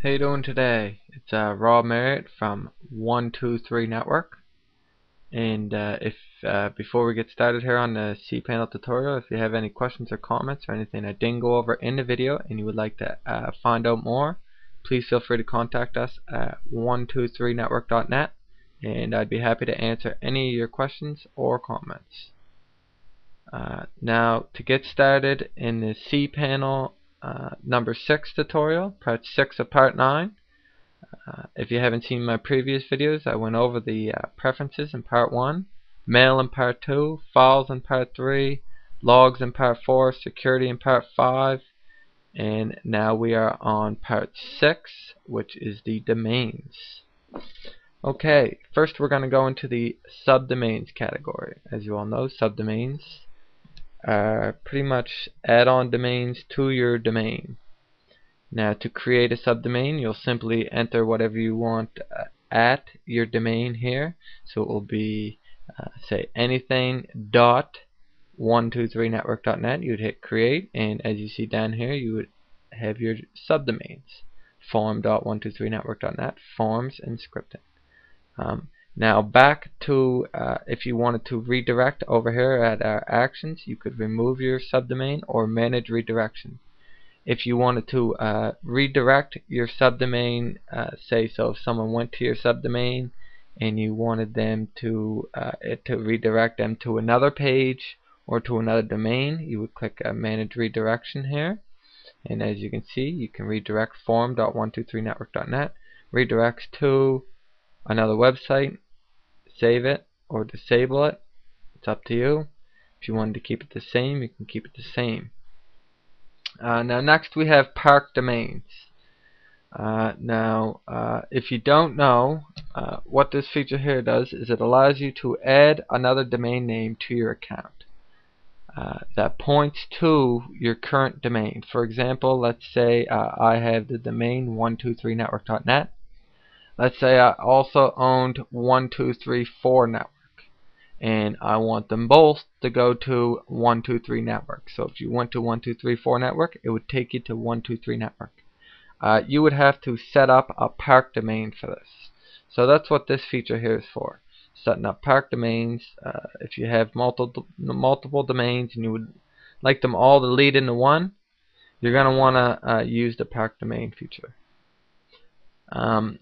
How you doing today? It's Rob Merritt from 123 Network, and if before we get started here on the cPanel tutorial, if you have any questions or comments or anything I didn't go over in the video and you would like to find out more, please feel free to contact us at 123network.net, and I'd be happy to answer any of your questions or comments. Now, to get started in the cPanel number 6 tutorial, part 6 of part 9. If you haven't seen my previous videos, I went over the preferences in part 1, mail in part 2, files in part 3, logs in part 4, security in part 5, and now we are on part 6, which is the domains. Okay, first we're going to go into the subdomains category. As you all know, subdomains are pretty much add-on domains to your domain. Now, to create a subdomain, you'll simply enter whatever you want at your domain here. So it will be, say, anything.123network.net. You would hit create, and as you see down here, you would have your subdomains: form.123network.net, forms, and scripting. Now back to if you wanted to redirect over here at our actions, you could remove your subdomain or manage redirection. If you wanted to redirect your subdomain, say, so if someone went to your subdomain and you wanted them to redirect them to another page or to another domain, you would click manage redirection here, and as you can see, you can redirect form.123network.net, redirects to another website, save it or disable it. It's up to you. If you wanted to keep it the same, you can keep it the same. Now next we have park domains. If you don't know, what this feature here does is it allows you to add another domain name to your account that points to your current domain. For example, let's say I have the domain 123network.net. Let's say I also owned 1234network, and I want them both to go to 123 network. So if you went to 1234 network, it would take you to 123 network. You would have to set up a park domain for this. So that's what this feature here is for, setting up park domains. If you have multiple domains and you would like them all to lead into one, you're going to want to use the park domain feature.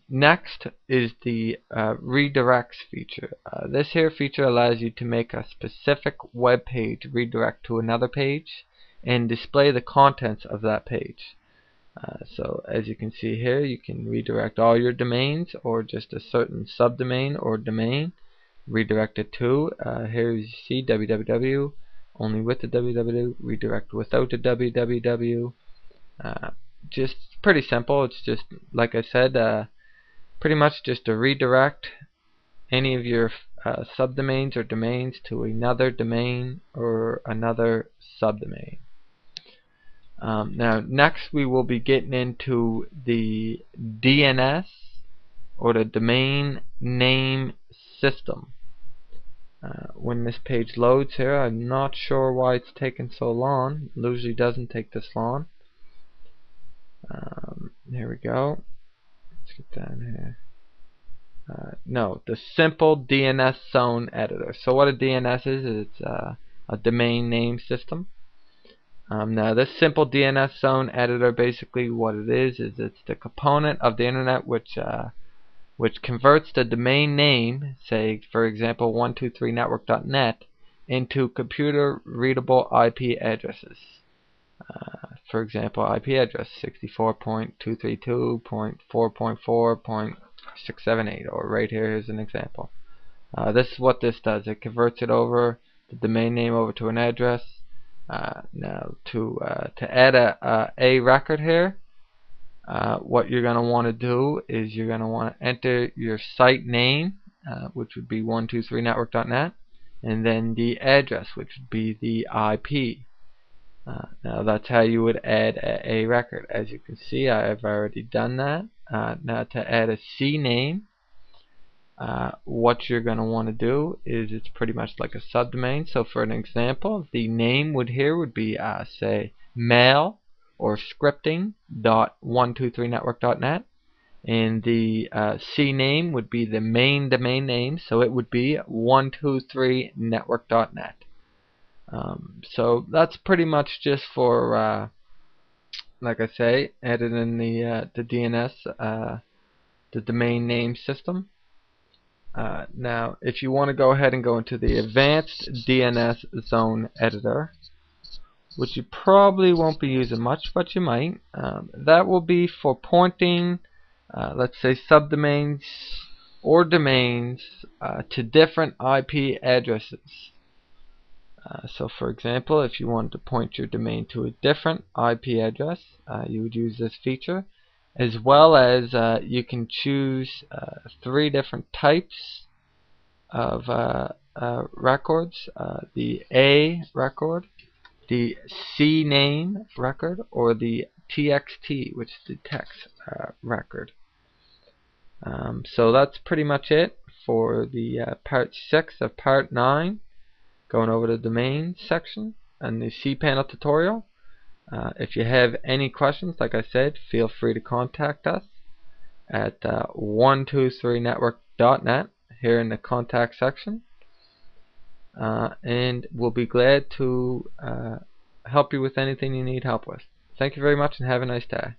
Next is the redirects feature. This here feature allows you to make a specific web page redirect to another page and display the contents of that page. So as you can see here, you can redirect all your domains or just a certain subdomain or domain, redirect it to, here you see www, only with the www, redirect without the www. Just pretty simple. It's just, like I said, pretty much just to redirect any of your subdomains or domains to another domain or another subdomain. Now next we will be getting into the DNS or the domain name system. When this page loads here, I'm not sure why it's taking so long. It usually doesn't take this long. Here we go. Let's get down here. No, the simple DNS zone editor. So what a DNS is it's a domain name system. Now this simple DNS zone editor, basically what it is it's the component of the internet which converts the domain name, say for example 123network.net, into computer readable IP addresses. For example, IP address 64.232.4.4.678, or right here is an example. This is what this does. It converts it over the domain name over to an address. Now to add a record here, what you're going to want to do is you're going to want to enter your site name, which would be 123network.net, and then the address, which would be the IP. Now that's how you would add a record. As you can see, I have already done that. Now to add a CNAME, what you're going to want to do is it's pretty much like a subdomain. So for an example, the name would be say mail or scripting.123network.net, and the CNAME would be the main domain name, so it would be 123network.net. So that's pretty much just for like I say, editing the DNS, the domain name system. Now, if you want to go ahead and go into the Advanced DNS Zone Editor, which you probably won't be using much, but you might, that will be for pointing, let's say, subdomains or domains to different IP addresses. So for example, if you wanted to point your domain to a different IP address, you would use this feature, as well as you can choose 3 different types of records: the A record, the CNAME record, or the TXT, which is the text record. So that's pretty much it for the part 6 of part 9, going over the domain section and the cPanel tutorial. If you have any questions, like I said, feel free to contact us at 123network.net here in the contact section, and we'll be glad to help you with anything you need help with. Thank you very much and have a nice day.